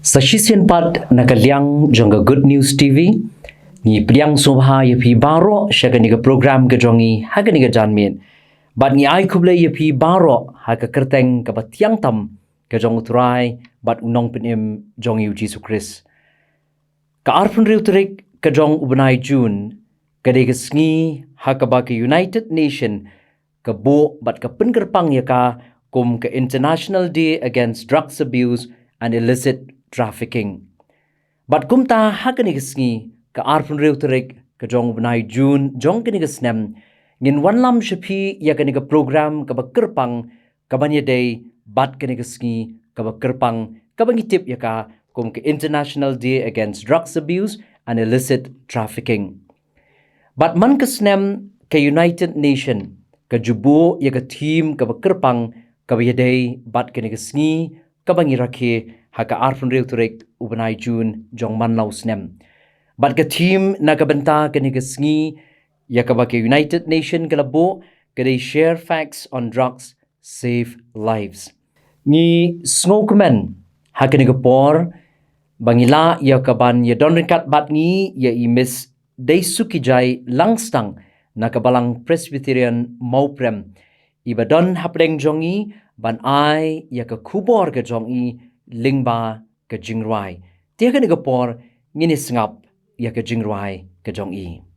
Sa sisian pat nakaliang jangga Good News TV ni priang subha ya pi baro syaga ni program ke jongi haga ni janmin bat ni ai kuble ya pi baro ha ka kerteng ka batiang tam ke jong utrai bat unong penim jongi Yesus Kristus ka arpun riu terik ke jong ubnai Jun ka de sngi ha ka ba ke United Nation ka bo bat ka pengerpang ya ka kum ke International Day Against Drugs Abuse and Illicit Trafficking. But kumta hakanigisngi ka arpun rew terik ka jong benai Jun jong kanigisnem ngin wanlam shapi ya kaniga program ka bakerpang ka banyadei bat kanigisngi ka bakerpang ka bangitip ya ka kum ka International Day Against Drugs Abuse and Illicit Trafficking. But man kasnem ka United Nation ka jubo ya ka team ka bakerpang ka banyadei bat kanigisngi ka bangiraki haka arfun rew turik ubanai Jun jong manlaw snem. Bat ka team na kabenta kanigasngi ya kabake United Nation kalabo kade share facts on drugs save lives. Ni sngokumen haka nigapor bangila ya kaban ya donrikat bat ngi ya imis day sukijay langstang na kabalang Presbyterian mauprem ibadon hapdeng jongi ban ai ya ka kubor ka jongi lingba ke jingruai dia ka nigapor ngini sngap ya ke jingruai ke jong i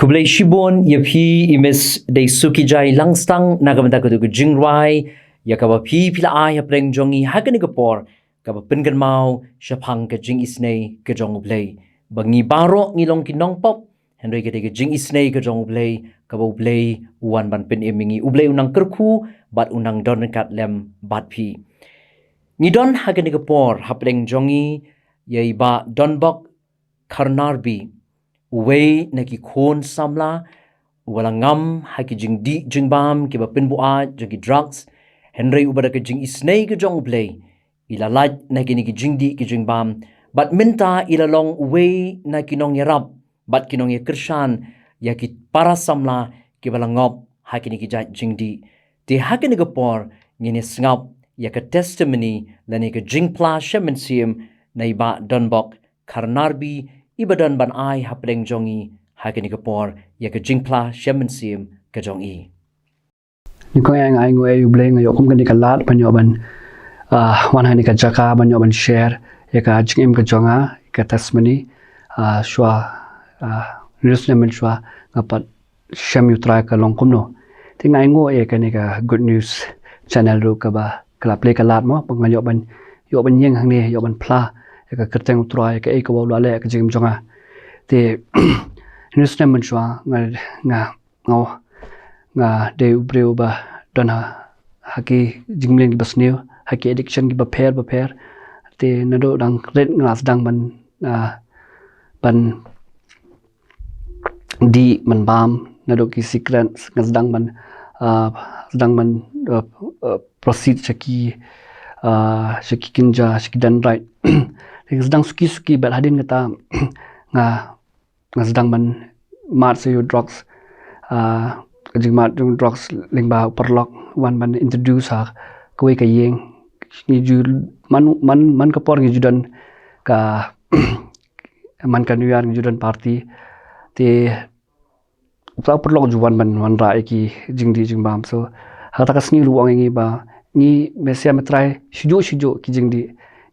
Kublai shibon yapi imes dei suki jai langstang nagamata kudu jingrai yakaba pi pila ai hapreng jongi hakani kapor kaba pengan mau shapang ke jing isnei ke jong ublei bangi baro ngilong kinong pop henry ke jing isnei ke jong ublei kaba ublei uan ban pen emingi ublei unang kerku bat unang don kat lem bat pi ngidon hakani kapor hapreng jongi yai ba donbok karnarbi Uwei naki kon samla walangam haki jing di jing bam ke ba penbua jogi drugs henry ubada ke jing isnei ke jong play ila laj naki ni jing di ke jing bam but minta ila long uwei naki nong yarab but kinong ya kershan yaki para samla ke balangop haki ni jing di te haki ni gapor ngini sngap ya ke testimony lani ke jing pla shemensium na iba donbok karnarbi ibadan ban ai hapreng jongi hakini kapor ya ke jingpla shemensim ke jongi ni ko yang ai ngoi ublei ngayo kum kan dikalat panyoban wan hani ka jaka banyoban share ya ka jingim ka jonga ka testimony shwa newsletter shwa ngapat shem yutra ka longkum no ti ngai ngo e ka ni ka good news channel ru ka ba kala play ka lat mo pangayo ban yo ban yeng hang ni yo ban pla ka kerteng utra ka e ka wa le ka jingim jonga te newsletter shwa nga de ubreu ba dona haki jinglen ki basneu haki addiction ki ba pher te nado dang red ngas dang ban di man bam nado ki secret ngas dang ban proceed chaki kinja chaki dan right te sedang suki bat hadin kata nga sedang ban mat se drugs jing mat drugs lingba perlok wan ban introduce ha koi ka yeng ni ju man ka por ngi judan ka man ka nuyar ngi judan party te sa perlok juwan ban wan ra ki jing di jing bam so ha ta ka sni lu ngi ba ni mesia metrai shijo ki jing di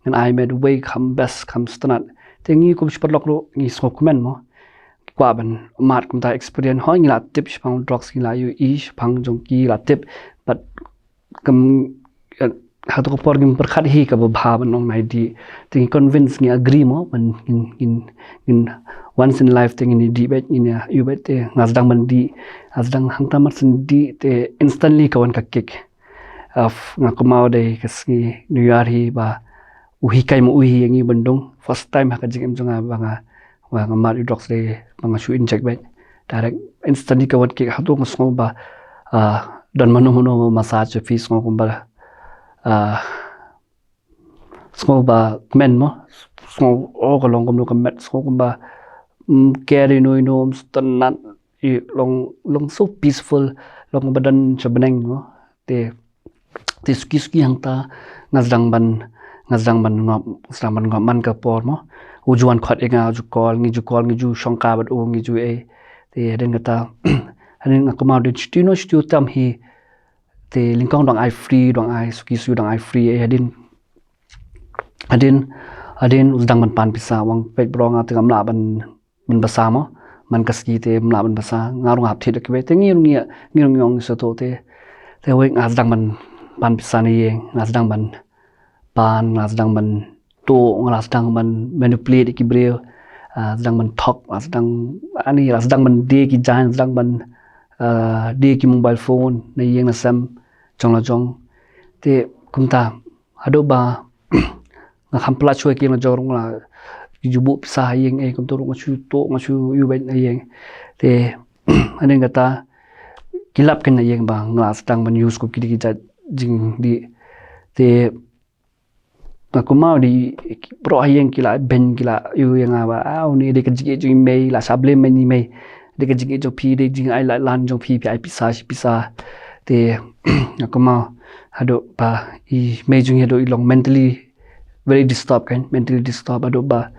and I made way come best come stanat te ngi kum perlok ru ngi so comment mo kwa ban mat kum ta experience ho ngi la tip pang drugs ngi la yu ish pang jong ki la tip but kum ha to por gim perkhat hi ka ba ban nong nai di ting convince ngi agree mo ban in once in life thing in di bet in you bet te ngasdang ban di ngasdang hang tamat sin di te instantly kawan ka kick of ngakumau de kasngi new year hi ba uhi kai mo uhi ngi bandung first time ha ka jing em jonga banga wa ngamat drugs de banga shu inject bet direct instantly kawan kick ha to ngasngo ba dan mano massage fees ngo ba small ba men mo small o ka long kom ka met small ba carry no stanat long so peaceful long badan chabeneng mo te ski hang ta ngasdang ban ngop man ka por mo ujuan khat enga ju call ngi ju shongka bat o ngi ju e te den kata hanin akoma de stino stu tam hi te lingkong dong I free dong I suki su dong I free adin udang ban pan pisa wang pet brong at ngamla ban basa mo man kaski te mla ban basa ngarung hap thit ke te ngirung yong so to te wek ngasdang ban pan pisa ni yeng ngasdang ban pan ngasdang ban to ngasdang ban manipulate ki breu ngasdang ban thok ngasdang ban de ki jan ngasdang ban de ki mobile phone na yeng na sam jong te kumta hado ba nga khampla chue ki na jorong la jubu pisa yeng kum to ngachu yu ben yeng te anen gata kilap ken yeng ba nglas tang ban use ko ki jing di te akuma di pro yeng kila ben kila yu yang ba ni de ka jige ju mai la sable mai ni mai de ka jige jo pi de jing ai la lan jong pi pisa te akuma hado ba I mejung hado ilong mentally very disturbed ado ba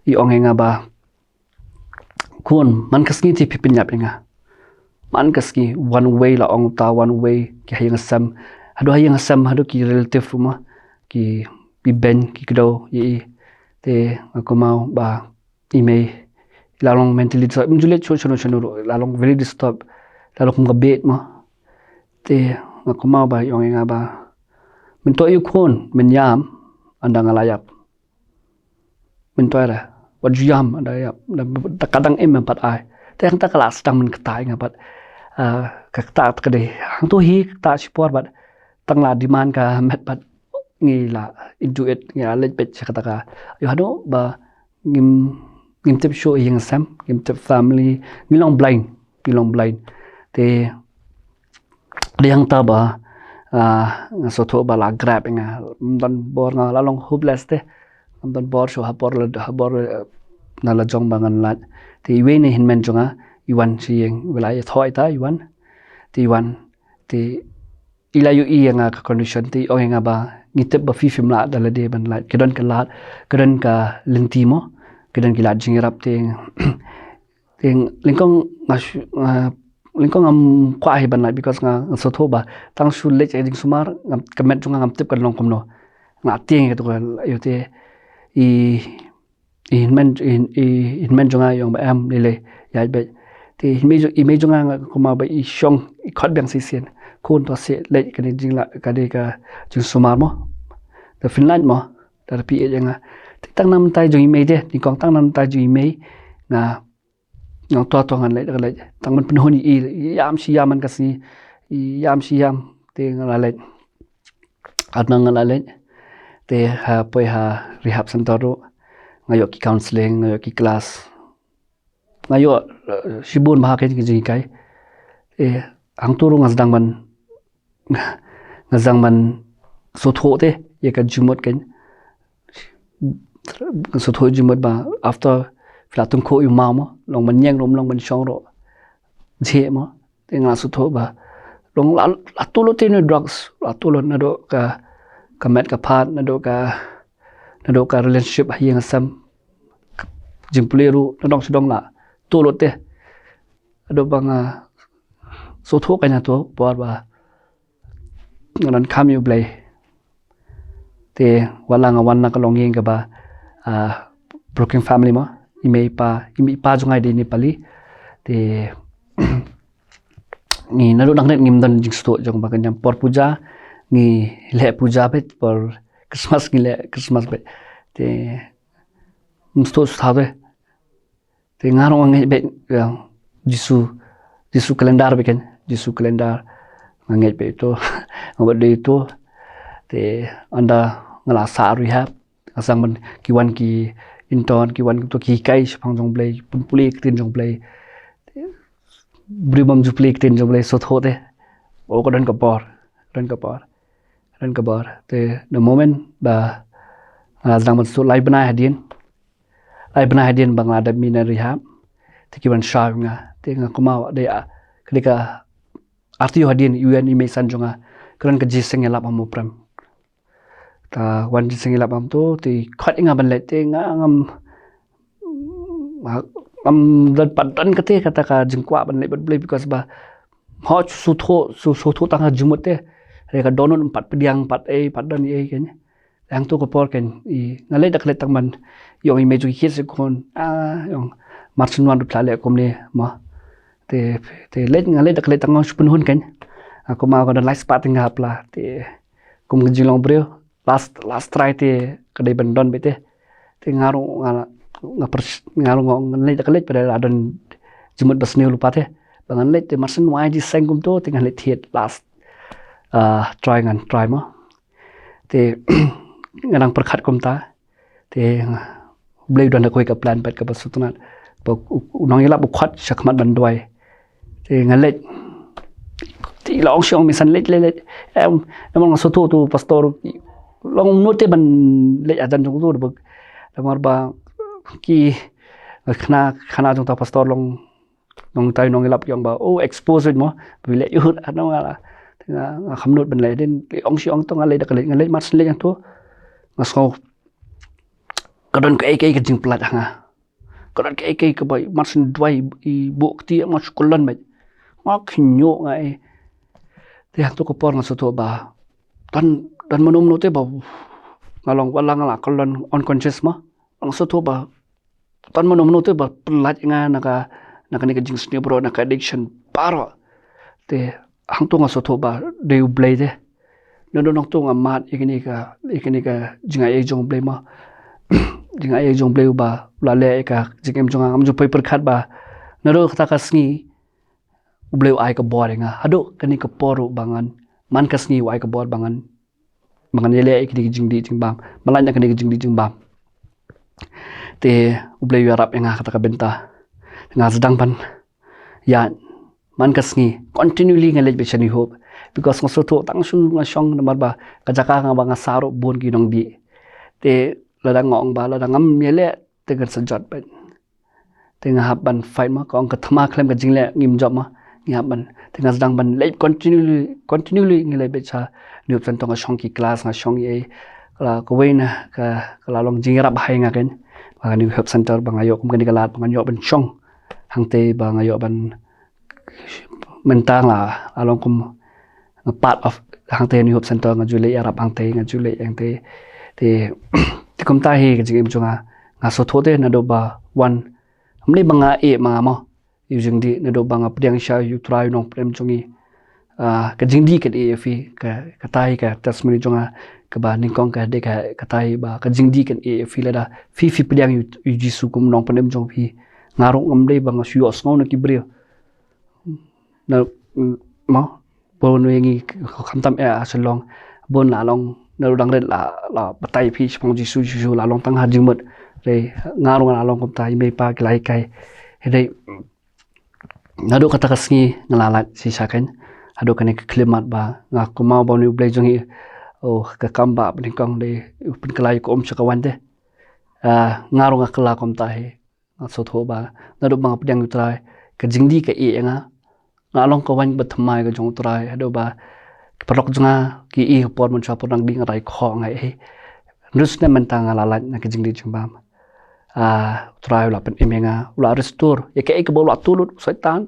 I ongenga ba kun man kasni ti pipin yap nga man kaski one way la ong ta one way ki hayang sam hado ki relative ruma ki ben ki kdo yi te akuma ba email lalong mentally disturbed menjulet chunu lalong very disturbed lalong ngabet mo te ngakuma ba yong nga ba min to yu khon min yam anda ngalayap min to ra wat yam anda yap kadang pat ai te ang ta kelas tang min ketai nga pat ka ta ka de hang to hi ta support bat tang la demand ka met bat ngi la into it nga let bet kata ka yo hano ba ngim tip show yang sam ngim tip family ngilong blind te yang ta ba nga so tho ba la grab nga dan bor nga la long hopeless te dan bor show ha bor na la jong bangan lat te we ne hin men jonga iwan si yang wilaya thoi ta iwan te ila yu i nga condition te o nga ba ngitep ba fi film la dala de ban lat kedon ka lenti mo kedon ki la jingirap te lingkong am kwa hi ban lat because nga so tho ba tang su le ching sumar ngam kamet junga ngam tep kan long kom no nga tieng to yo te in men junga yong ba am le ya be te me junga kuma ba i shong i khot bang si sen kun to se le ka ni jing la ka de ka jing sumar mo the Finland mo ta pi e nga ti tang nam tai jing me de ni kong tang nam tai jing me nga ngong to ngan le ka le tang man pun honi i yam si yam man ka si yam te nga le adnang nga le te ha poi ha rehab center ro ngayo ki counseling ngayo ki class ngayo sibun ba ke ji kai ang turu ngasdang man so tho te ye ka jumot ken so tho jumot ba after fla tung kho yu ma mo long man nyang rom long man shong ro je mo te nga so tho ba long la tu lo te no drugs la tu lo na do ka met ka phat na do ka relationship hiang sam jimple ru na dong sidong la tu lo te ado bang so tho ka na to por ba ngaran kham yu blai te wala nga wan na ka long yeng ka ba broken family mo imi pa jungai de ni pali te ni naru nang net ngim dan jing sto jong ba kan por puja ni le puja bet por Christmas bet te sto sta de te ngaro ngai bet Jisu kalendar beken Jisu kalendar ngai bet to ngobat de to te anda ngala sa rehab asang man kiwan ki intern kiwan to ki kai phang jong blai pun puli tin jong blai bribam ju play tin jong blai so tho te o ko dan ka por te the moment ba asang man so lai bana hadien bangla da mina rehab te kiwan sha nga te nga kuma de ka arti hadien un ime san jonga kran ka ji seng la pam pram ta wan ji seng la pam to ti khat nga ban le te nga ngam dan padan ka te kata ka jingkwa ban le ban play because ba ho su tho tang ha jumut te re ka donon pat pediang pat dan e ken yang to ko por ken i ngale dak le tang man yong ime ju khit se kon yong marchin wan pla le kom ne ma te let ngale dak le tang spun hun ken aku ma ko dan life spotting ha pla te kum jilong breu last try te kadai bandon bete te ngaru ngale dak le pada adon jumut basneu lupa te bangan le te marchin wai di sengkum to te ngale thiet last try mo te nganang perkhat kom ta te blei don da koi ka plan pat ka basutuna unong yala bu khat shakmat bandoi te ngale ti long shong mi san let em mong so tu pastor long note ban le adan jong tu bag lamar ba ki khana jong ta pastor long tai nong yala yong ba expose mo bi le yut anong ala nga khamnot ban le den ong shong to ngale da ngale mat le yang tu ngaso kadon ka ka jing plat nga kadon ka ka ba mat sin dwai I buk ti ma skulan ba ma khnyo ngai te tu ko por ngaso to ba dan manum no te ba ngalong wala ngala kolon unconscious ma ang so to ba ton mano tu ba pelat nga naka ni ka jing sni bro naka addiction paro te hang tu nga so tho ba de blay de no no tu nga mat ikini ka jinga e jong blay ma jinga e jong blay ba la le ka jingem jong am ju paper khat ba no ro ta ka sngi blay ai ka bor nga hado kani ka poru bangan man ka sngi ai ka bor bangan yele ikini jing di jing bam malanya kani jing di jing bam te blay yarap nga kata ka benta nga sedang pan ya man kasngi continually nga lej bechani hope because nga soto tang su nga shong namar ba kajaka nga ba nga saro bon ki nong di te ladang ngong ba ladang ngam yele te gan sajot ban te nga hab ban fight ma kong ka thama klem ka jingle ngim job ma nga ban te nga sedang ban lej continually nga lej becha niup san tong nga shong ki class nga shong ye kala ko wena ka long jingrap hai nga ken ba ni help center ba nga yo kum kan kalat ba nga yo ban shong hangte ba nga yo ban mentang la along kum part of hangte ni hop center nga jule arab hangte te kum ta he jing chunga nga so thote na do ba one amli banga e mga mo using di na do banga priang sha you try nong prem chungi ka jing di ka e fi ka tai ka tasmani chunga ka ba ning kong ka de ka tai ba ka jing di kan e fi la da fi priang you ji su kum nong prem chong fi ngarong amle banga su os ngau na ki brio na mo bon wengi khamtam asalong bon la long na dang red la batai phi chong ji su la long tang ha jingmut re ngarong la long kom tai me pa klai kai hedai na do kata kasngi ngala si saken ado kane klimat ba nga kuma ba ni blai jongi oh ka kamba bin kong de pin klai ko om chakawan de ngarong akla kom tai so tho ba na do bang pdang utrai ka jingdi ka e nga ngalong ko wan bathmai ka jong utrai ado ba parok jonga ki e por mon chapor nang ding rai kho ngai he nus ne mentang ala na ka jingdi chumbam utrai la pen emenga ula restore ya ka e ka bol tulut saitan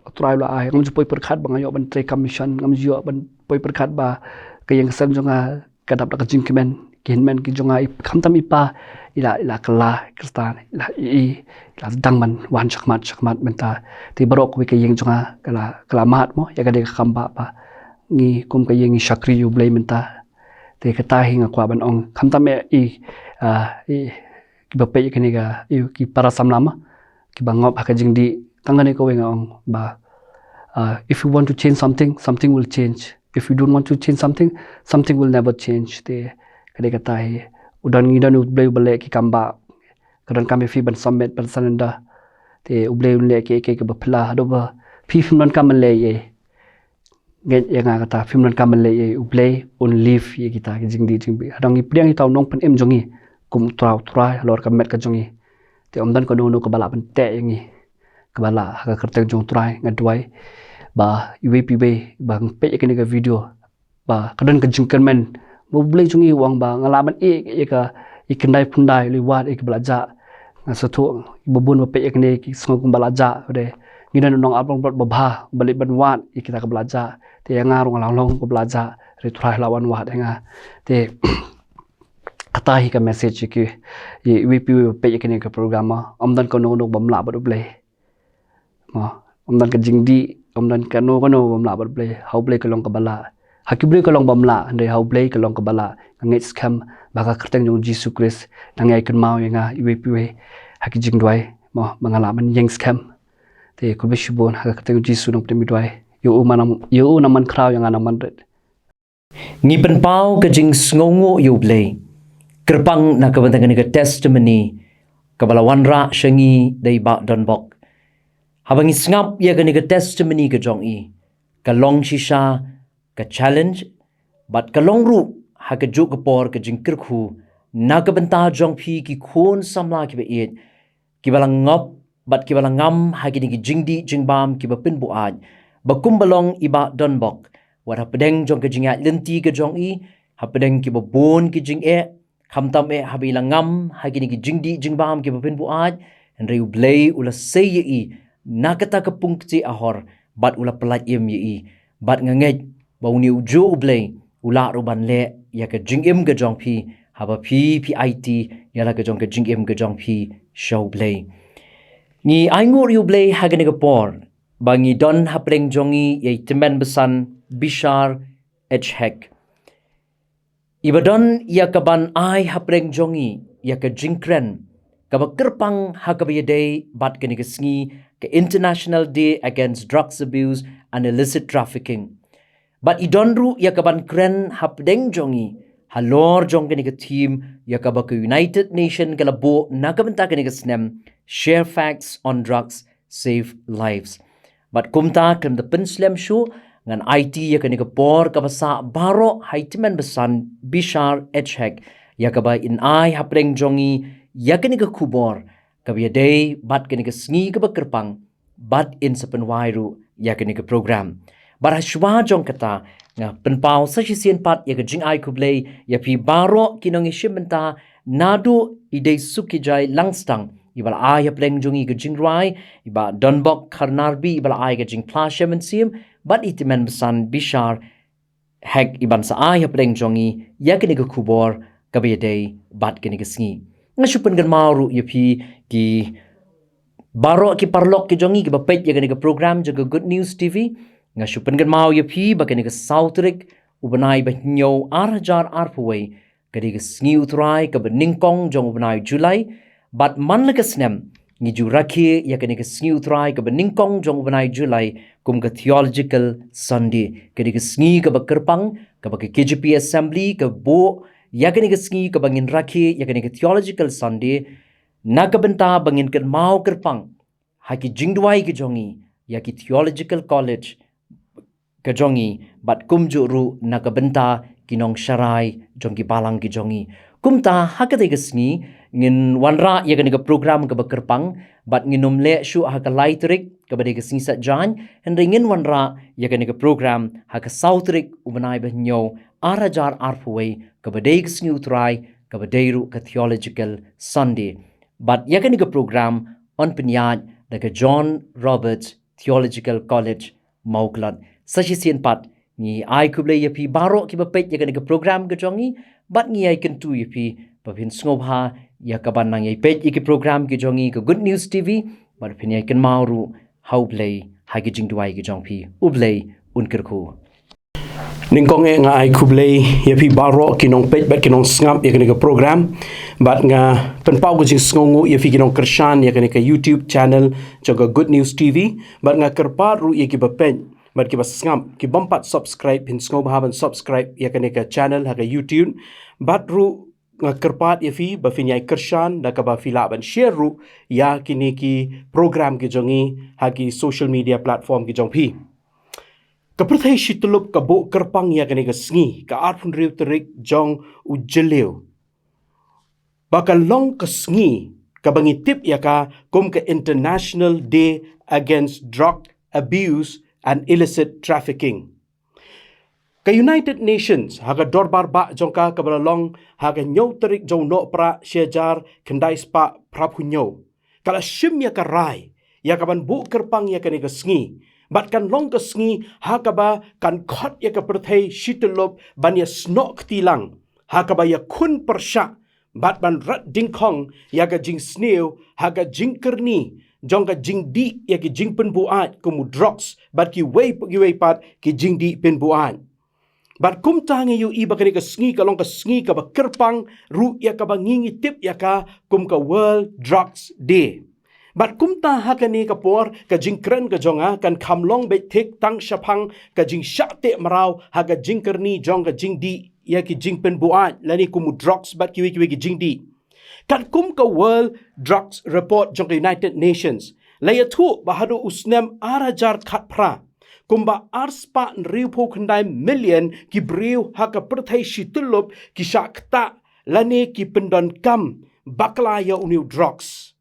utrai la ai ngam poi perkhat bang ayo ban tre commission ngam jo ban poi perkhat ba ka yang san jonga ka dap ka jing kemen kin men ki jonga kham tam ipa ila kala kristan ila dang man wan chakmat menta ti barok wi ka yeng jonga kala mat mo ya ka de khamba pa ngi kum ka yeng shakri yu blai menta te ka ta hinga kwa ban ong kham tam ki ba pe ki ga ki para samlama ki bangop ha ka jing di kangane ko wenga ong ba if you want to change something will change if you don't want to change something will never change te kade kata hi udan ngidan ublay bale ki kamba kadan kami fi ban summit ban sananda te ublay le ke ba phla do ba fi film non kam le ye get ya nga kata film non kam le ye ublay on live ye kita ki jingdi jingbi adang ipriang i taw nong pen em jongi kum trau trai lor ka met ka jongi te omdan ko no ka bala ban te yangi ka bala ka kerteng jong trai ngadwai ba UAPB bang pe ke ka video ba kadan ka jingkan men boleh jungi uang ba ngalaman ka ikendai pundai liwat belajar ngasato bubun bape ikne ki sngong belajar de ngidan nong abang babha balik ban wat kita ka belajar te ngarong long ko belajar ritrai lawan wat nga te kata hi ka message ki WP bape ikne ka program omdan ko no bamla ba ble ma omdan ka jingdi omdan ka no bamla ba ble how ble ka long ka bala hakibre ka long bamla ndai how play ka long ka bala ngai scam baka kerteng jong Jesus Christ nangai kan mau nga iwe haki jing dwai mo mangala man yang scam te ko bishibon haka kerteng Jesus nong premi dwai yo naman kraw yang anaman red ngi pen pau ka jing sngongo yu play kerpang na ka bantang ni ka testimony ka balawan ra shangi dai ba don bok habangi ngap ya ka ni ka testimony ka jong i ka long shisha ka challenge but ka long ru ha ka juk por ka jingkir khu na ka banta jong phi ki khon samla ki ba et ki balang ngop but ki balang ngam ha ki ni jingdi jingbam ki ba pin bu aj ba kum balong iba don bok wat ha pedeng jong ka jinga lenti ka jong i ha pedeng ki ba bon ki jing e kham tam e ha bi la ngam ha ki ni jingdi jingbam ki ba pin bu aj en reu blay ula say i na ka ta ka pungti ahor but ula pelat im i but ngangej bau ni ujo ublay ula ruban le ya ka jingim ga jong phi haba phi IT yala ka jong ka jing em ka jong phi show play ni aingur yu play hagani ka por bangi don hapreng jongi ye temen besan Bishar H Hack ibadon ya kaban ai hapreng jongi ya ka jingkren kaba kerpang hakabayade bat kani ka sngi ka International Day Against Drugs Abuse and Illicit Trafficking but idonru ya kaban kren hapdeng jongi halor jong kani ka team ya kaba ka United Nation kala bo nakabenta kani ka snem share facts on drugs save lives but kumta kem the pinslem show ngan IT ya kani ka por ka basa baro haitimen besan Bishar H Hack ya kaba in ai hapreng jongi ya kani ka kubor kabya day bat kani ka sngi ka kerpang bat in sa penwairu ya kani ka program bara shwa jong kata nga penpau sa sien pat ya ka jing ai kublei ya pi baro kinong ishimenta nado ide sukijai langstang ibal ai hapreng jongi ka jingrai iba donbok karnarbi ibal ai ka jing plashem sim but itimen besan Bishar Hack iban sa ai hapreng jongi ya kani ka kubor kabya day bat kani ka sngi nga supan gan mauru yapi ki baro ki parlok ki jongi ki bapet ya ka program jaga Good News TV nga supan gan mau yapi bakani ka Southrik ubanai ba nyo arjar arpaway kadi ka sngi utrai ka ningkong jong ubanai July but manla ka snem ngi juraki ya kani ka sngi utrai ka ningkong jong ubanai July kum ka Theological Sunday kadi ka sngi ka kerpang ka KGP Assembly ka bo yakani ka sngi ka bangin rakhi yakani ka Theological Sunday nakabenta bangin kan mau kerpang haki jingdwai ki jongi yaki Theological College ka jongi bat kumjuru nakabenta kinong sharai jongi balang ki jongi kumta hakate ka sngi ngin wanra yakani ka program ka kerpang bat nginum le shu haka laitrik ka bade ka sngi sat jan hendringin wanra yakani ka program haka Southrik ubanai banyo arajar arpaway kabadeg sngi utrai kabadeiru ka Theological Sunday but yakani ka program on pinyad daga John Roberts Theological College Mauklat sashi sien pat ni ai kuble yapi baro ki bapet yakani ka program ka jongi but ni ai kentu yapi babin snobha yakaban nang yai pet ki program ki jongi ka Good News TV but pinyai kan mauru how play hagi jingduai ki jongpi ublei unkirku ningkong nga ai kublei yapi baro kinong pet bat kinong ngap ya kena program bat nga penpau ko jing sngongu yapi kinong kershan ya kena YouTube channel jaga Good News TV bat nga kerpat ru ya ki bapet bat ki ngap ki bampat subscribe pin sngob haban subscribe ya kena channel ha YouTube bat ru nga kerpat yapi ba finyai kershan da ka ba fila ban share ru ya kini ki program ki jongi ha ki social media platform ki jongpi Kaperthai shitulup ka bo kerpang ya kani ka sngi ka arpun riu terik jong ujeleu. Baka long ka sngi ka bangitip ya ka kum ka International Day Against Drug Abuse and Illicit Trafficking. Ka United Nations haga dorbar ba jong ka kabalalong haga nyaw terik jong no pra syajar kendai spa praphunyo. Kala shim ya ka rai ya kaban bo kerpang ya kani ka sngi. Bat kan long ka sngi hakaba kan khot ya ka perthai shitulup ban ya snok tilang hakaba ya kun persha bat ban rat dingkong ya ka jing sneu haga jing kerni jong ka jing di ya ki jing pen buat kumu drugs bat ki wei pat ki jing di pen buat bat kum tangi yu iba ka sngi ka long ka sngi ka ba kerpang ru ya ka ba ngingi tip ya ka kum ka World Drugs Day Bat kumta hakani kapor ka jingkren ka jonga kan kamlong bet tek tang shapang ka jing shate marau haga jingkerni jong ka jing di ya ki jing pen buat lani kumu drugs bat ki ki jing di kan kum ka World Drugs Report jong ka United Nations laya tu bahadu usnem arajar khat pra kumba arspa riu po kandai million ki briu haka perthai shitulup ki shakta lani ki pendon kam bakla ya uniu drugs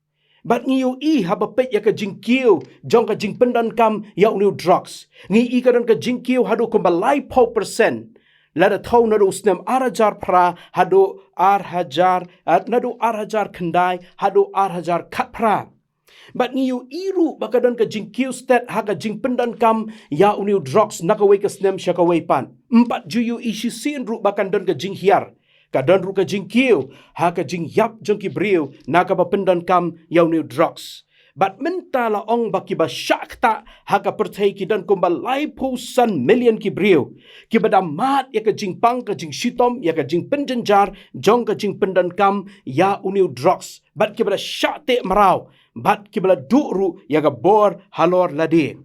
Bat ngiyo i haba pet ya ka jingkiu jong ka jing pendan kam ya uniu drugs. Ngi i ka dan ka jingkiu hadu kumbalai 4%. Lada tau nadu usnem arajar pra hadu arhajar nadu arhajar kendai hadu arhajar kat pra. Bat ngiyo iru baka dan ka jingkiu stat haka jing pendan kam ya uniu drugs nakawai ka snem syakawai pan. 4 juyu isu sin ru bakan dan ka jing hiar. ka don ru ka jing kiu ha ka jing yap jong ki briu na ka ba pendan kam yau new drugs but menta la ong ba ki ba shakta ha ka perthai ki dan kum ba lai pu san million ki briu ki ba da mat ya ka jing pang ka jing shitom ya ka jing penjenjar jong ka jing pendan kam ya new drugs but ki ba da shate marau but ki ba du ru ya ka bor halor ladi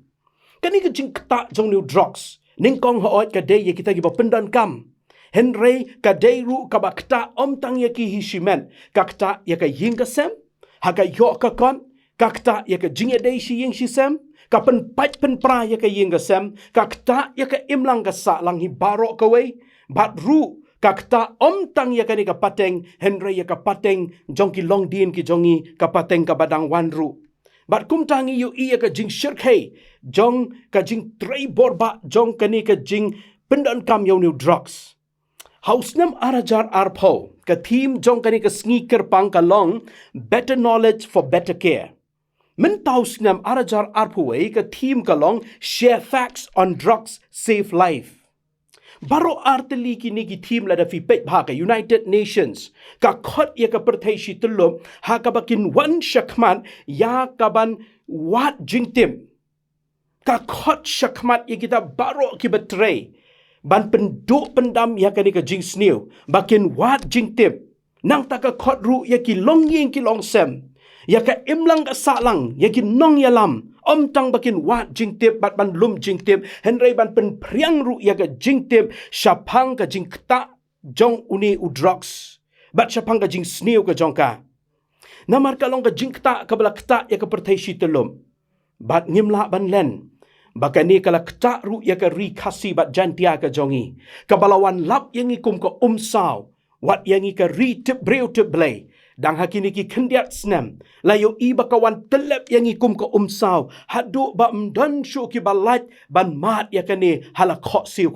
kani ka jing kta jong new drugs ning kong hoot ka day kita gi ba pendan kam Henry ka day ru ka ba kta om tang ya ki hishimen ka kta ya ka ying ka sem ha ka yo ka kon ka kta ya ka jing ya day shi ying shi sem ka pen pat pen pra ya ka ying ka sem ka kta ya ka imlang ka sa lang hi baro ka wei bat ru ka kta om tang ya ka ni ka pateng Henry ya ka pateng jong ki long din ki jongi ka pateng ka badang wan ru Bat kum tangi yu iya ka jing shirkhe, jong ka jing trei borba, jong ka ni ka jing pendan kam yau new drugs. Hausnam arajar arpo, ka team jong ka ni ka sneaker pang ka long, better knowledge for better care. Min tausnam arajar arpo ka team ka long, share facts on drugs, save life. Baro arteli kini ki team lada fi pet bhaka United Nations ka khot ya ka perthai shi tulum ha ka bakin wan shakman ya ka ban wat jingtim ka khot shakmat ya kita baro ki betray ban penduk pendam ya ka ni ka jing snew bakin wat jingtim nang ta ka khot ru ya ki long yin ki long sem ya ka imlang ka salang ya ki nong ya lam om tang bakin wat jingtip bat ban lum jingtip henry ban pen priang ru ya ka jingtip shapang ka jingkta jong uni u drugs bat shapang ka jing snew ka jongka namar ka long ka jingkta ka bala kta ya ka perthai shi telum bat ngimla ban len bakani kala kta ru ya ka ri khasi bat jantia ka jongi ka balawan lap yang ikum ka umsaw wat yang ka ri tip breu tip blay dang hakini ki kendiat snem layo i bakawan telep yang ikum ka umsaw hadu ba mdan shu ki balat ban mat ya kani hala kho siu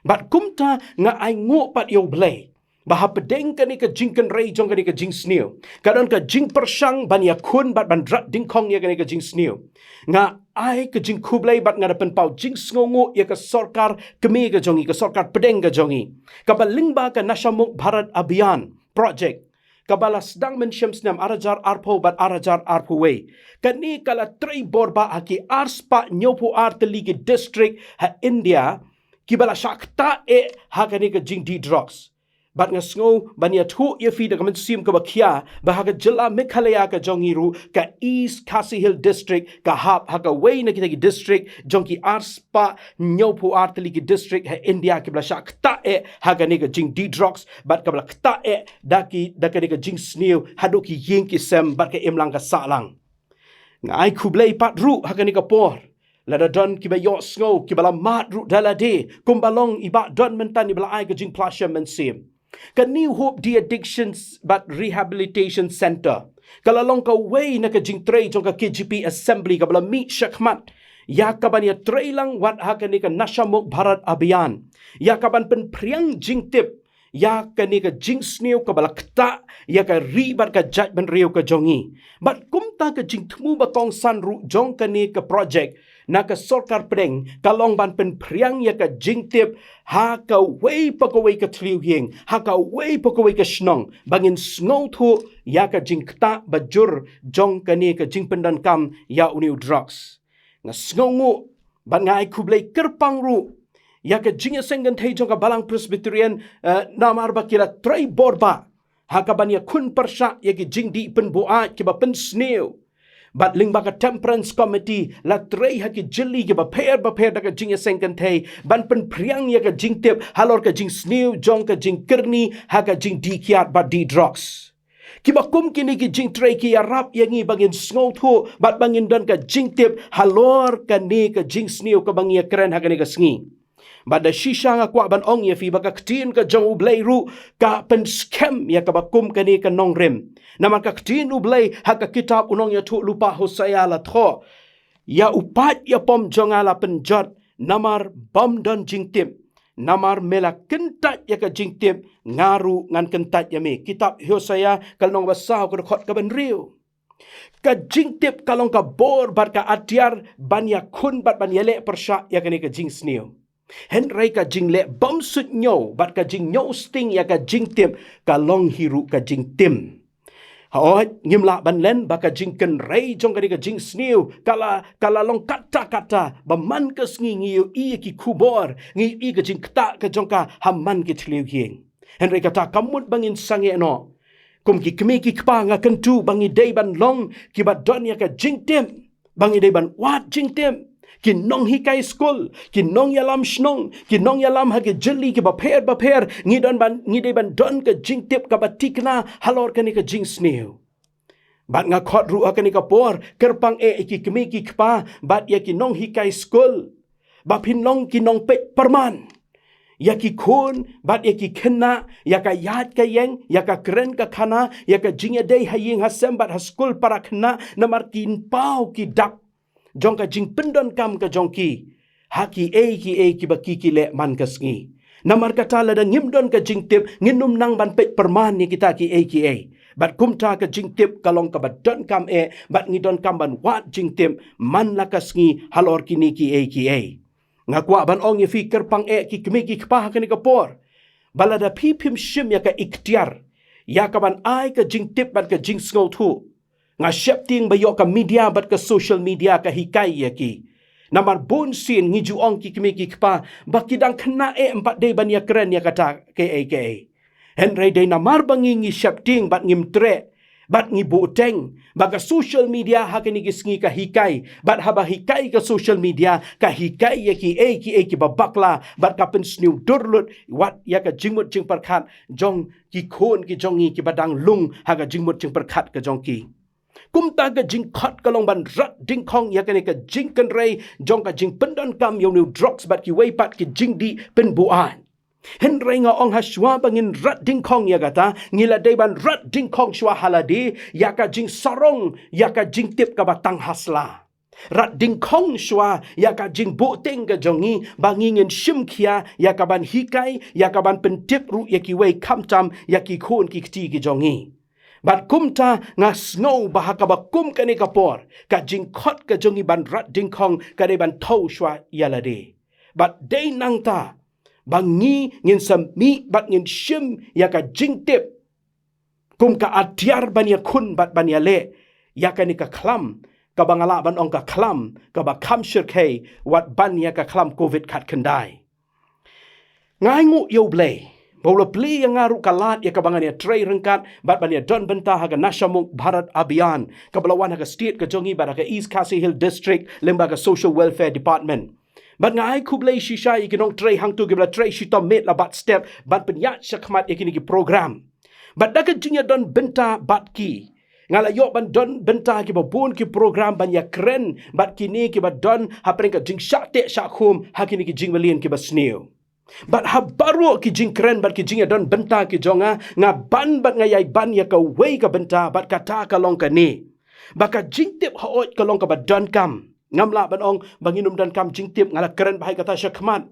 bat kumta nga ai ngo pat yo blay baha pedeng kani ka jingken rei jong kani ka jing snew kadon ka jing persang ban ya kun bat ban drat dingkong ya kani ka jing snew nga ai ka jing kublai bat nga dapen pau jing sngongo ya ka sorkar kemi ka jongi ka sorkar pedeng ka jongi ka balingba ka nashamuk bharat abhiyan project kabala sedang mensyamsnam arajar arpo bat arajar arpo way kani kala trei borba haki arspa nyopu arteligi district ha India kibala shakta ha kani ka jing di drugs bat nga sngo bania thu ye fi da kamen sim ka bakia bahaga jilla Meghalaya ka jongiru ka East Khasi Hill district ka hap ha ka way na kita ki district jongki arspa nyopu arteligi district ha India kibala shakta ha kani ka jing di drugs bat kabala kta daki ka jing snew hadoki ying ki sem bat ka imlang ka salang ngai kublai pat ru ha kani ka por lada don kiba yo sngo kibala mat ru dalade kumbalong iba don mentan ibala ai ka jing plasha mensim ka New Hope De-Addictions but Rehabilitation Center kalalong ka way na ka jing tray jong ka KGP Assembly kabala meet shakmat ya kaban ya tray lang wat ha ka ni ka Nashamuk Bharat Abhiyan ya kaban pen priang jing tip ya ka ni ka jing snew kabala kta ya ka ribat ka judgment rio ka jongi bat kumta ka jing tmu ba kong san ru jong ka ni ka project na ka sorkar pedeng kalong ban pen priang ya ka jing tip ha ka way pa ka way ka tliu hing ha ka way pa ka way ka shnong bangin sngow thu ya ka jing kta bajur jong ka ni ka jing pendan kam ya uniu drugs nga sngongu ban ngai kublai kerpang ru ya ka jing sengan thei jong ka balang Presbyterian namar ba kila trai borba ha ka ban ya kun persha ya ki jing di pen boa ki ba pen snew bat ling baka temperance committee la trei ha ki jilli ki ba pair da ka jing sengan thei ban pen priang ya ka jing tip halor ka jing snew jong ka jing kirni ha ka jing di kiat ba di drugs kiba kum kini ki jing trei ki arap yangi bangin sngow thu bat bangin don ka jing tip halor ka ni ka jing snew ka bangia keren ha ka ni ka sngi bada shisha nga kwa ban ong ye fi baka ktin ka jong ublay ru ka pen scam ya ka bakum ka ni ka nong rem naman ka ktin ublay ha ka kitab unong ya tu lupa Hosea la tho ya upat ya pom jongala penjot namar bom don jingtim namar mela kentat ya ka jingtim ngaru ngan kentat ya me kitab Hosea kalong basau ka khot ka ben riu ka jingtip kalong ka bor bar ka atiar ban ya kun bat ban yele persha ya ka ni ka jing snew Henry ka jing le bom sut nyo, bat ka jing nyo sting ya ka jing tim, ka long hiru ka jing tim. Haot ngim la ban len ba ka jing ken rei jong ka jing sniu, kala long kata ba man ka sngi ngiu i ki kubor, ngi i ka jing kta ka jong ka haman ki tliu hieng. Henry kata kamut bangin sange no. Kum ki kemi ki kpa nga kentu bangi day ban long ki ba don ya ka jing tim, bangi day ban wat jing tim. Ki nong hikai school, ki nong yalam shnong, ki nong yalam hage jeli ki baper, ngi de ban don ka jing tip ka batikna halor ka ni ka jing snew. Bat nga khot ru ka ni ka por, kerpang ki kemi ki kpa, bat ya ki nong hikai school, ba pinong ki nong pet perman. Ya ki kun, bat ya ki kena, ya ka yad ka yeng, ya ka keren ka kana, ya ka jing ya day haying hasem bat ha school para kena, namar kin pau ki dak. Jong ka jing pendon kam ka jong ki haki ki baki ki le man ka sngi namar kata la da ngimdon ka jing tip nginum nang ban pet perman ni kita ki bat kumta ka jing tip kalong ka badon kam bat ngidon kam ban wat jing tip man la ka sngi halor kini ki ngakwa ban ong ye fikir pang ki kemi ki kpa ka ni ka por balada pipim shim ya ka ikhtiar ya ka ban ai ka jing tip bat ka jing sngo thu nga shepting bayo ka media bat ka social media ka hikai ya ki namar bon sin ngi juong ki kemi ki kpa bakidang kena empat day ban ya keren ya kata ke Henry day namar bangi ngi shepting bat ngim tre bat ngi boteng baga social media hakini gisngi ka hikai bat haba hikai ka social media ka hikai ya ki babakla bat ka pen sniu durlut wat ya ka jingmut jing perkhat jong ki khon ki jongi ki badang lung haga jingmut jing perkhat ka jong ki kumta ka jing khot ka long ban rat ding khong ya ka ni ka jing kan rei jong ka jing pendon kam yo new drugs bat ki wei pat ki jing di pen buan Henry nga ong haswa bangin rat ding khong ya gata ngila dei ban rat ding khong shwa haladi ya ka jing sarong ya ka jing tip ka batang hasla rat ding khong shwa ya ka jing bo teng ka jongi bangingin shim khia ya ka ban hikai ya ka ban pentip ru ya ki wei kam tam ya ki khon ki kti ki jongi bat kumta nga snow bahaka ba kum ka ni kapor ka jing khot ka jongi ban rat ding khong ka de ban thau shwa yalade bat day nang ta bangi ngin sam mi bat ngin shim ya ka jing tip kum ka atiar ban ya kun bat ban ya le ya ka ni ka klam ka bangala ban ong ka klam ka ba kam shirkei wat ban ya ka klam covid khat kendai ngai ngu yo blay Baula pli yang ngaru kalat ya kabangan ya tray rengkat bat ban ya don bentah haga Nashamuk Bharat Abhiyan kabalawan haga state ka jongi bat haga East Khasi Hill District lembaga Social Welfare Department bat ngai kublai shisha ikinong tray hang tu gibla tray shita met la bat step bat penyat syakmat ikini ki program bat daga jinya don bentah bat ki ngala yo ban don bentah ki babun ki program ban ya keren bat kini ki bat don hapring ka jing syate syakhum hakini ki jing balien ki basneu Bat habaru ki jing keren bat ki jing ya don benta ki jonga nga ban bat ngayai ban ya ka wei ka benta bat kata ka long ka ni. Baka jing tip haot ka long ka bat don kam. Ngamla ban ong banginum don kam jing tip ngala keren bahai kata syakmat.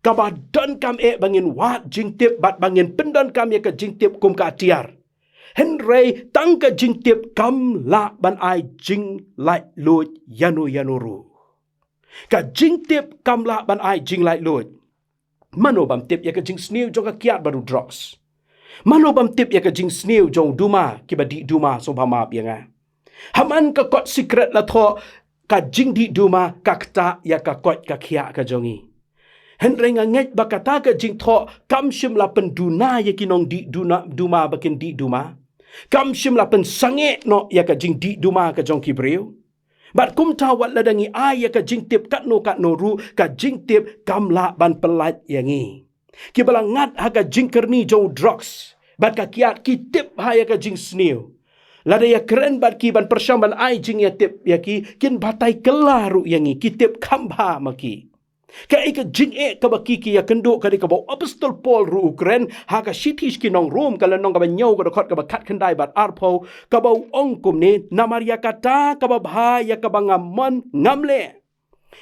Ka bat don kam bangin wat jing tip bat bangin pendon kam ya ka jing tip kum ka atiar. Henry tang ka jing tip kam la ban ai jing lai lut yanuru. Ka jing tip kam la ban ai jing lai lut. Mano bam tip ya ka jing sniu jong ka kiat baru drugs. Mano bam tip ya ka jing sniu jong duma ki ba di duma so bama ya nga. Haman ka kot secret la tho ka jing di duma ka kta ya ka kot ka kia ka jongi. Henry nga nget ba kata ka jing tho kam shim la pen duna ya kinong di duma bakin di duma. Kam shim la pen sange no ya ka jing di duma ka jong ki breu. Bat kum tawat ladangi ay ka jing tip kat no ru ka jing tip kamla ban pelat yangi. Ki balangat ha ka jing kerni jong drugs. Bat ka kiat ki tip ha ya ka jing sniu. Lada ya keren bat ki ban persyam ban ay jing ya tip ya ki kin batai kelar ru yangi ki tip kambha maki. Ka ika jing ka baki ki ya kendo ka di ka bau apostol Paul ru Ukren ha ka shitish ki nong room ka lanong ka ba nyau ka dokot ka ba kat kendai bat arpo ka bau ongkum ni namar ya kata ka ba bha ya ka ba ngamon ngamle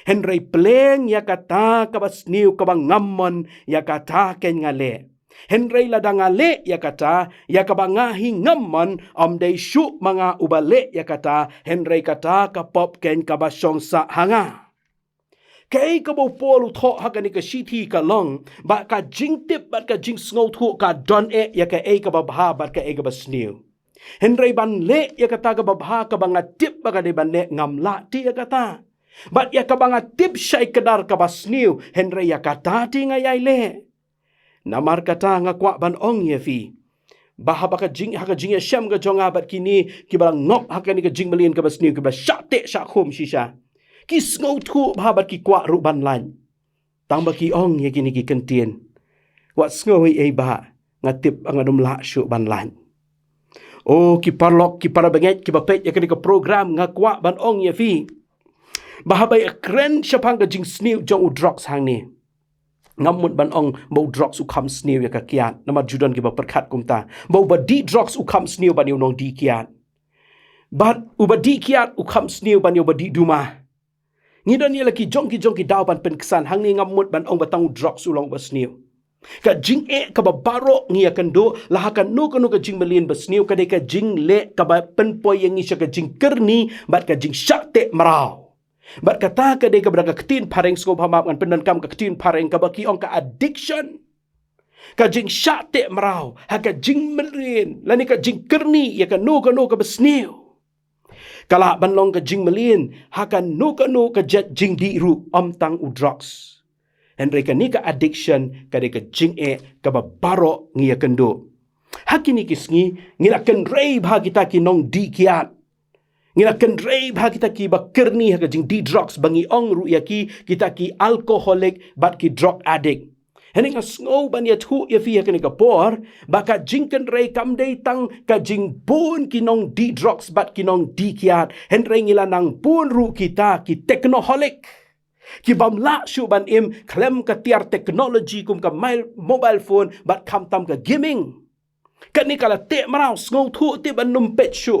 Henry pleng ya kata ka ba sniu ka ba ngamon ya kata ken ngale Henry ladangale ya kata ya ka ba ngahi ngamon amdai syu mga ubale ya kata Henry kata ka pop ken ka ba syong sa hanga Kay ka bo polu tho hakan ka shiti ka long ba ka jing tip bat ka jing sngo thu ka don ya ka ka babha bat ka ka basniu. Henry ban le ya kata ka babha ka banga tip ba ka de ban le ngam la ti ya kata. Bat ya ka banga tip syai kedar ka basniu Henry ya kata ti ngayai le. Namar kata nga kwa ban ong ye fi. Baha baka jing haka jing ya syam ka jonga bat kini ki balang ngop haka ni ka jing melin ka basniu ki ba syate syak khum shisha. Ki sngo thu bahabat ki kwa ru ban lan. Tang ba ki ong ye kini ki kentien. Wat sngo hi ba ngatip ang adum la syu ban lan. Oh ki parlok ki para benget ki bapet ya kini ka program nga kwa ban ong ye fi. Bahabay kren syapang ka jing sniu jong u drox hang ni. Ngamut ban ong mau drox u kam sniu ya ka kiat. Nama judan ki ba perkat kumta. Mau ba di drox u kam sniu ban yu nong di kiat. Bat u ba di kiat u kam sniu ban yu ba di dumah. Ngidan ni laki jong ki daw ban penkesan hang ni ngamut ban ong batang drop sulong basniu. Ka jing ka babaro ngi akando lahakan no ka jing melin basniu ka de ka jing le ka ba penpoy yang isya ka jing kerni bat ka jing syakte marau. Bat kata ka de ka braga ketin pareng sko hamap kan pendan kam ka ketin pareng ka baki ong ka addiction. Ka jing syakte marau ha ka jing melin lani ka jing kerni ya ka no ka basniu. Kala banlong ka jing melin hakan no ka jet jing di ru tang u drugs. Henry ka ni ka addiction ka de ka jing ka babaro ngi kendo. Hakini kisngi ngila ken rei bha kita ki nong di kiat. Ngila ken rei bha kita ki ba kerni ha ka jing di drugs bangi ong ru ya kita ki alcoholic bat ki drug addict. Henry ka sngo ban ya thu ya fi ka ni ka por baka jingken rei kam dei tang ka jing bun kinong di drugs bat kinong di kiat Henry ngila nang pun ru kita ki technoholic ki bamla shu ban im klem ka tiar technology kum ka mobile phone bat kam tam ka gaming kan ni kala te marau sngo thu te ban num pet shu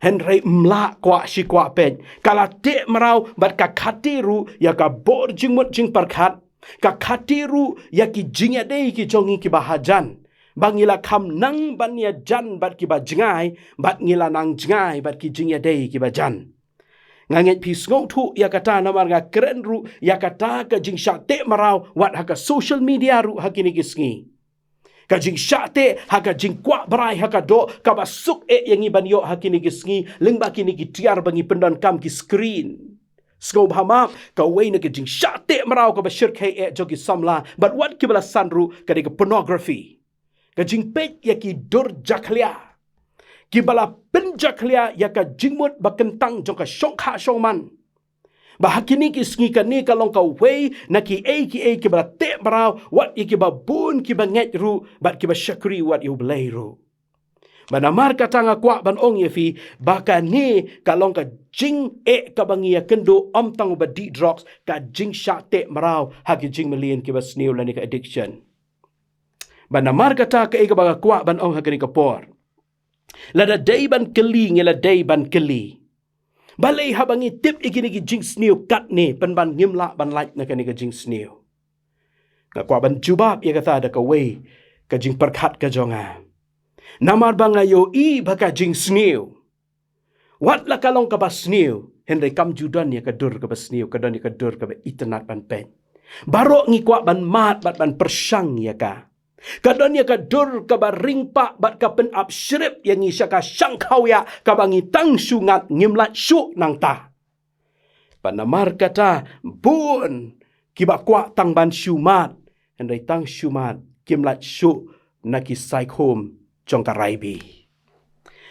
Henry mla kwa shi kwa pet kala te marau bat ka khatiru ya ka bor jing mut jing parkhat ka khatiru ya ki jingya dei ki jongi ki bahajan bangila kham nang ban ya jan bat ki ba jingai bat ngila nang jingai bat ki jingya dei ki ba jan nganget pi sngo thu ya kata namar nga keren ru ya kata ka jing syate marau wat haka social media ru hakini kisngi ka jing syate haka jing kwa brai haka do ka basuk yang iban yo hakini kisngi lengba kini ki tiar bangi pendan kam ki screen Sko bhamap ka way na ka jing syate marau ka bashir kay jogi samla but what kibala sanru ka de pornography ka jing pet ya ki dur jaklia kibala penjaklia ya ka jingmut bakentang jong ka shongkha shongman bahakini ki sngi ka ni ka long ka way na ki kibala te marau what ikiba bun kiba nget ru but kiba shakri what you blay ru Banamar katanga kwa ban ong yefi baka ni kalong ka jing ka bangia kendo tang ba di drugs ka jing syate marau hagi jing melien ki basniu lani ka addiction. Banamar kata ka baka kwa ban ong hagani ka por. Lada day ban keli ngela day ban keli. Balay habangi tip ikini ki jing sniu kat ni pan ban ngimla ban like na kani ka jing sniu. Ka kwa ban jubab ya kata da ka way ka jing perkat ka jonga. Namar bangayo baka jing sniu. Wat la kalong ka basniu. Henry kam judan ya kadur ka basniu. Kadan ya kadur ka internet ban pen. Baro ngikwa ban mat bat ban persang ya ka. Kadan ya kadur ka ba ringpa bat ka pen up syrip yang isya ka syangkau ya ka bangi tang sungat ngimlat syuk nang ta. Panamar kata bun kiba kwa tang ban syumat. Henry tang syumat kimlat syuk na ki home jong ka raibi.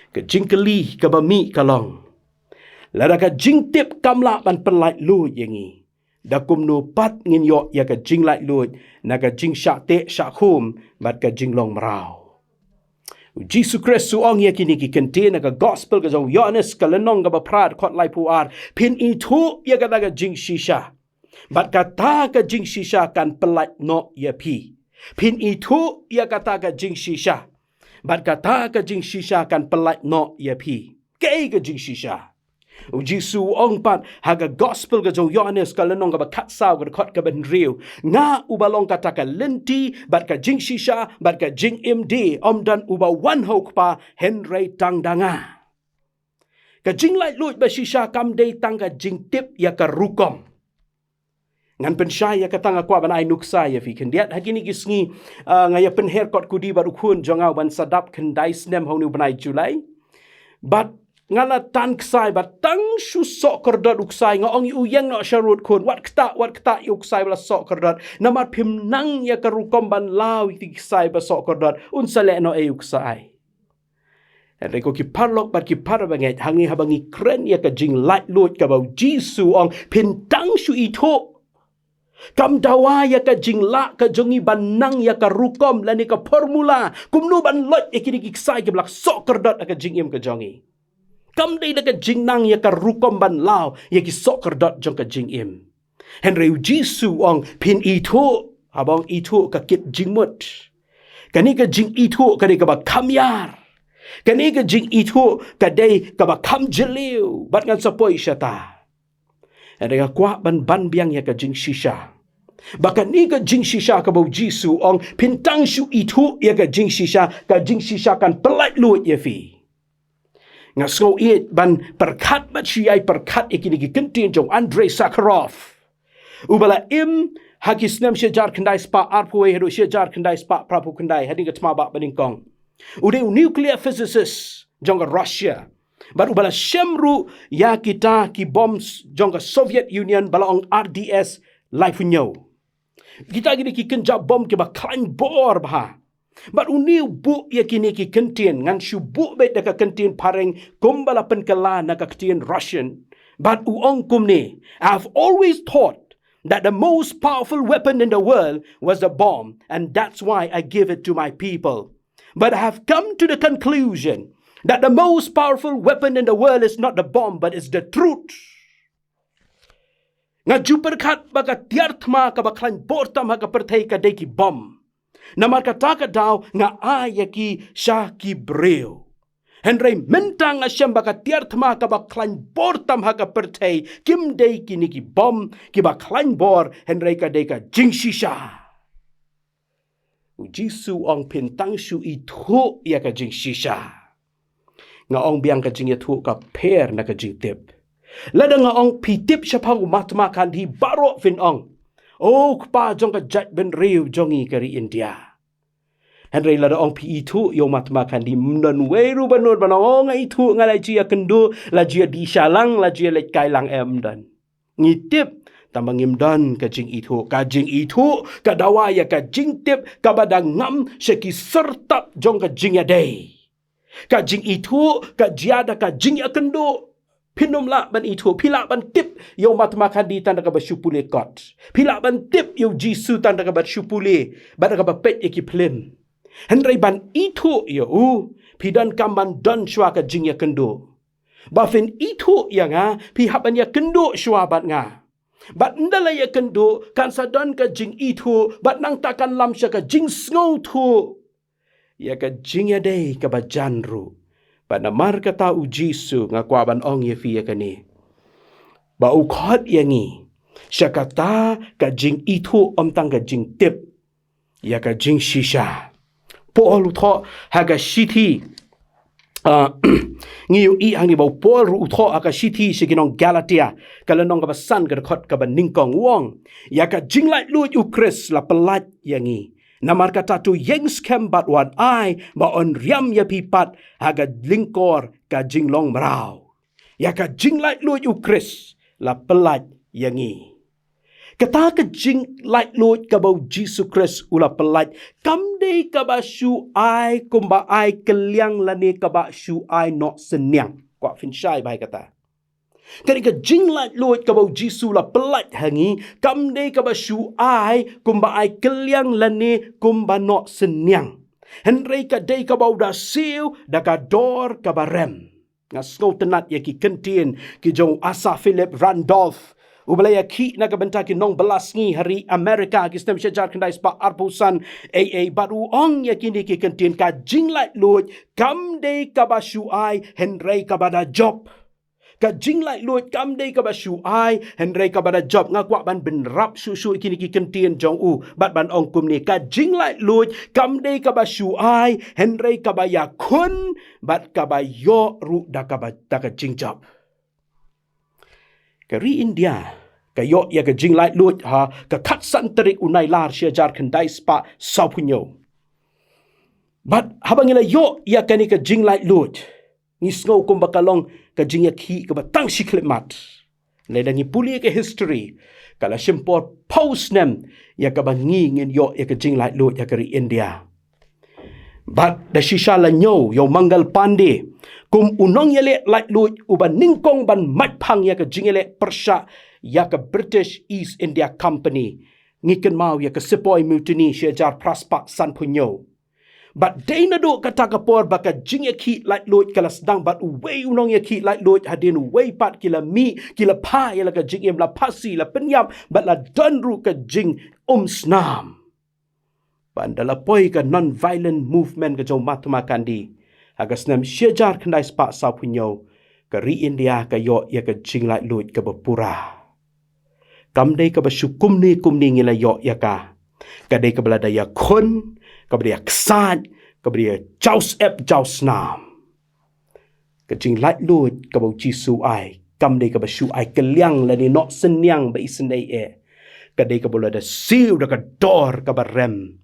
Ka jingkeli ka bami kalong. Lada ka jingtip kamla ban penlait lu yengi. Da kum no pat ngin yo ya ka jinglait lu na ka jing syak te syak hum bat ka jinglong marau. Jesus Christ suong ya kini ki kente na ka gospel ka jong Yohanes ka lenong ka baprad kot lai puar pin itu ya ka daga jing shisha. Bat kata ka jing shisha kan pelait no ya pi. Pin itu ya kata ka jing shisha. Bat kata ka jing shisha kan pelait no ya pi. Kei ka jing shisha. Jisu ong pat haga gospel ka jong Yohanes ka lenong ka bakat saw ka kot ka ben riu. Nga ubalong kata ka lenti bat ka jing shisha bat ka jing MD dan uba wan hok pa Henry tang danga. Ka jing lai lut ba shisha kam day tang ka jing tip ya ka rukom. Ngan pensyaya kata ngakwa ban ai nuksa ya fi kendiat hakini kisngi ngaya penher kot kudi baru kun jongau ban sadap kendai snem honu banai Julai. But ngala tan ksai bat tang shu sok kerdot uksai nga ong uyang no sharut kun wat kta uksai bala sok kerdot namat pim nang ya karukom ban law ti ksai ba sok kerdot unsale no e uksai. Henry ko ki parlok bat ki parabanget hangi habangi kren ya ka jing light lut ka bau Jisu ong pintang shu ito. Kam dawa ya ka jingla ka jongi banang ya ka rukom lani ka formula kumnu ban lot ya kini kiksai ke blak sok kerdot ka jingim ka jongi. Kam dai da ka jingnang ya ka rukom ban lao ya ki sok kerdot jong ka jingim. Henry Jisu ong pin itu abang itu ka kit jingmut. Kani ka jing itu kani ka ba kamyar. Kani ka jing itu ka dai ka ba kam jeliu bat ngan sapoi syata. Henry ka kwa ban biang ya ka jing shisha. Bahkan ni ka jing shisha ka bau Jisu ong pintang shu itu ya ka jing shisha kan pelat luit ya fi. Nga so it ban perkat bat syai perkat ikini ki kentin jong Andrei Sakharov. Ubala im hakis nem syajar kendai spa arpue hedo syajar kendai spa prapu kendai hading ketma bak beningkong. Ude nuclear physicist jong Russia. But ubala syemru ya kita ki bom jong Soviet Union bala ong RDS life nyo. Kita gini ki kenja bom ki ba klan bor bah. But uniu bu ya kini ki kentien ngan shu bu bet daka kentien pareng kumbala penkala naka kentien Russian. But uong kumni, I've always thought that the most powerful weapon in the world was a bomb, and that's why I give it to my people. But I have come to the conclusion that the most powerful weapon in the world is not the bomb, but it's the truth. Nga juperkat baga tiartma ka baklan bortam ha ka pertai ka deki bom. Namar kata ka daw nga ayaki siya ki breo. Henry mentang asyam baka tiartma ka baklan bortam ha ka pertai kim deki ni ki bom ki baklan bor Henry ka deka jingshisha. Jisu ong pintang shu itu ya ka jingshisha. Nga ong biang ka jing itu ka per na ka jingtip. Lada nga ong pitip siya pang umatmakan di baro fin ong. Oh, kpa jong ka jat ben riu jongi kari India. Henry lada ong pi itu yo matmakan di mnan weru banur banong itu nga la jia kendo la jia di shalang la jia lek kai lang dan. Ngitip tambang imdan ka jing itu ka dawa ya ka jing tip ka badang ngam syaki sertap jong ka jing ya day. Ka jing itu ka jiada ka jing ya kendo. Pinum la ban itu, pila ban tip yo matmakan di tanda ka basyupule kot. Pila ban tip yo Jisu tanda ka basyupule, bada ka bapet iki plim. Henry ban itu yo pidan kamban don shwa ka jing ya kendo. Bafin itu ya nga, pihaban ya kendo shwa bat nga. Bat ndala ya kendo, kan sadon ka jing itu, bat nang takan lam sya ka jing sngau tu. Ya ka jing ya day ka bajanru. Ba namar kata u Jisu nga kwaban ong ye fi kani. Ba u khot yangi. Sya kata ka jing itu om tang ka jing tip. Ya ka jing shisha. Po lu tho ha ka shiti. Ngiu i hang ni ba po ru tho aka shiti siginong Galatia. Kala nong ka basan ka khot ka ban ningkong wong. Ya ka jing lai lu u Chris la pelat yangi. Namar kata tu yengs kem bat wan ai ba on riam ya pipat haga lingkor ka jinglong merau. Ya ka jinglait lu u Chris la pelat yangi. Kata ka jinglait lu ka bau Jisu Chris ula pelat kamde ka ba shu ai kumba ai keliang lani ka ba shu ai no senyang. Kwa fin syai bai kata. Ketika jinglat luit ka bau Jisu la pelat hangi, kamde ka ba shu ai, kumba ai keliang lani, kumba no senyang. Henry ka day ka bau da siu, da ka dor ka ba rem. Nga skau tenat ya ki kentin, ki jong Asa Philip Randolph. Ubalaya ki na kabenta ki nong belas ngi hari Amerika, ki stem syajar kendai spa arpusan, baru ong ya kini ki kentin ka jinglat luit, kamde ka ba shu ai, Henry ka ba da job. Ka jinglai luit kamde ka ba shu ai Henry ka ba da job nga kwa ban ben rap shu ikini ki kentien jong u bat ban ong kum ni ka jinglai luit kamde ka ba shu ai Henry ka ba ya kun bat ka ba yo ru da ka ba da ka jing job. Kari India kayo ya ka jing lai lut ha ka khat san terik unai lar sia jar khandai spa sau punyo but habangila yo ya ka ni ka jing lai lut ni sngo kum bakalong ka jing ya khi ka batang siklemat le dangi puli ka history kala simpor post nem ya ka bangi ngin yo ya ka jing lai lut ya ka ri India but da shisha la nyo yo mangal pande kum unong yele lai lut uban ningkong ban mat phang ya ka jing yele persha ya ka British East India Company ngiken mau ya ka sepoy mutiny syajar praspak san punyo but dana do kata kapor baka jing ya ki lai lut kala sedang bat uwei unong ya ki lai lut hadin uwei pat kila mi kila pa ya la ka jing em la pasi la penyam bat la donru ka jing snam bandala poi ka non-violent movement ka jong Mahatma Gandhi agas nam syajar khandai spa sa punyo ka ri India ka yo ya ka jing lai lut ka bapura kamdei ka basyukum ni kumni ngila yo ya ka kadei ka balada ya khun ka bria ksat ka bria jaus ep jaus nam ka jing lai lut ka bau chi su ai kamdei ka basyu ai keliang la ni no senyang ba isnei kadei ka balada siu da ka dor ka barem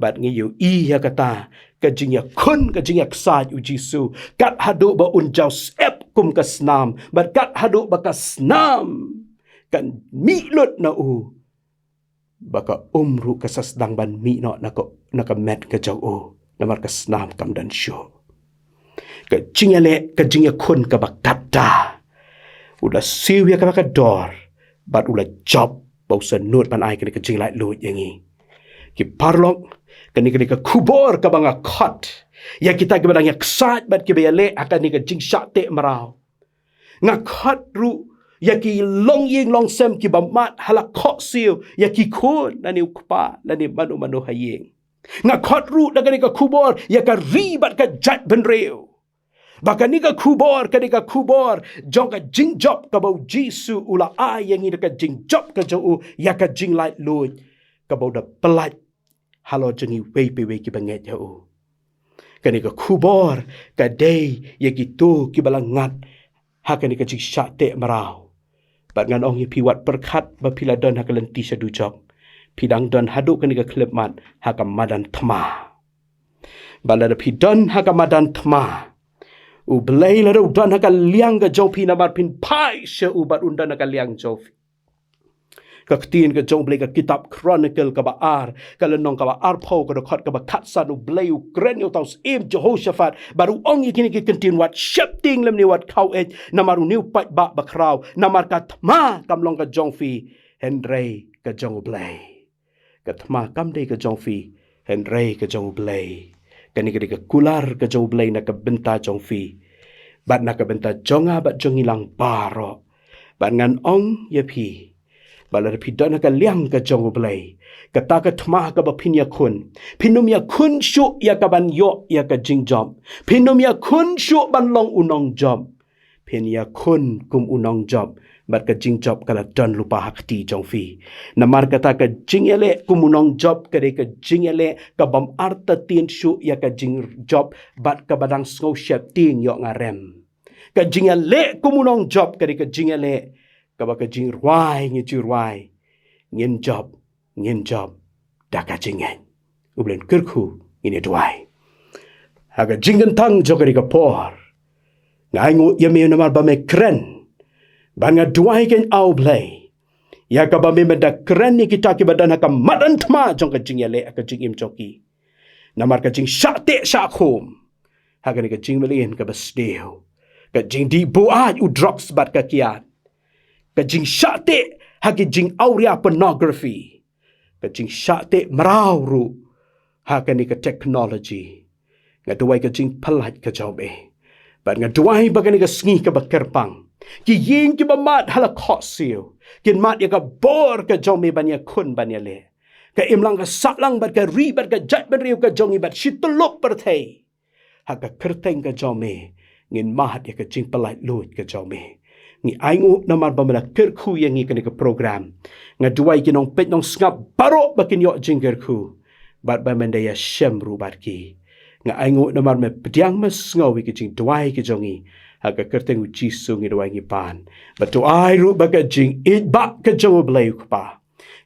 bat ngi yu I ya kata ka jing ya khun ka jing ya ksat u jisu kat hadu ba un jaus ep kum ka snam bat kat hadu ba ka snam kan mi lut na u baka umru kasasdang ban mi no naka met ka jaw o namar ka snam kam dan syo ka jingale ka jingya khun ka bakata ula siwya ka bakador bat ula job bausa nut ban ai ka jing lai lut yangi ki parlok kani ka kubor ka banga khot ya kita ka badang ya ksat bat ki bayale akan ni ka jing shate marau ngakhat ru ya ki long ying long sem ki bamat halak khot siu ya ki khun nani ukpa nani manu hayeng nga khot ru da ka kubor ya ka ribat ka jat benreu baka ni ka kubor jong ka jing job ka bau jisu ula ai yang ni ka jing job ka jo ya ka jing lai lut ka bau da pelat halo jengi wei ki banget ya o kani ka kubor ka dei ya ki tu ki balangat hakani ka jing shate marau bat ngan ong pi wat perkhat ba pila don hakalenti sadu jok pidang don hadu kani ka klip mat hakam madan thma balada pi don hakam madan thma u blai la do don hakal liang ga jopi na mat pin pai she u bat undan hakal liang jopi ka ktin ka jong blai ka kitab chronicle ka ba ar ka lenong ka ba ar pho ka khot ka ba khat san u blai u kren u taus im Jehoshaphat baru ong yikini ki kentin wat shapting lem ni wat khau et namaru new pat ba bakraw namar ka thma kamlong ka jong fi henrei ka jong blai ka thma kam dei ka jong fi henrei ka jong blai kani ka kular ka jong blai na ka benta jong fi bat na ka benta jonga bat jong ilang baro bat ngan ong ye pi balar pi don ka liang ka jong blai kata ka thma ka ba phin ya khun phinum ya khun shu ya ka ban yo ya ka jing job phinum ya khun shu ban long unong job phin ya khun kum unong job bat ka jing job kala don lupa hakti jong fi namar kata ka jing ele kum unong job ka de ka jing ele ka bam arta tin shu ya ka jing job bat ka badang snow shap ting yo ngarem ka jing ele kum unong job ka de ka jing ele ka ba ka jing ruai ngi chu ruai ngin job da ka jingen ublen kirku ini duai haga jingen tang jogari ka por ngai ngu yemi namar ba me kren ban nga duai ken au play ya ka ba me da kren ni kita ki badan ka madan thma jong ka jing yale ka jing im choki namar ka jing shate sha khum haga ni ka jing melin ka basdeo ka jing di buat u drops bat ka kiat ka jing shate hagi jing auria pornography ka jing shate marau ru hakani ka technology nga duai ka jing palat ka jobe bat nga duai bagani ka sngi ka bakerpang ki ying ki bamat hala khosio kin mat ya ka bor ka jome banya kun banya le ka imlang ka saklang bat ka ri bat ka jat ban riu ka jongi bat shituluk perthei haka kerteng ka jome ngin mat ya ka jing palat lut ka jome ni aingu namar bamala kerku yang ni kena ke program nga duai kinong pet nong ngap baro bakin yo jinggerku bat ba mendaya shem ru bat ki nga aingu namar me pediang mes ngawi ke jing duai ke jongi haka kerteng uji sung ngi pan but to ai ru ba ka jing it ba ka jo blai pa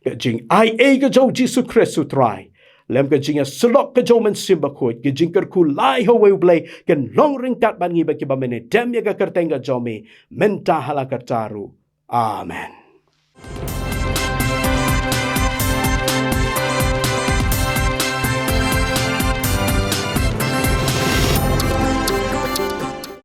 ka jing ai ka jo Jesus Christ try lem ka jing a slok ka jo men simba khoi ka jing ker ku lai ho we blai ken long ring kat ban ngi ba ki ba mene dem ya ka kerteng ka jo me menta hala ka taru amen.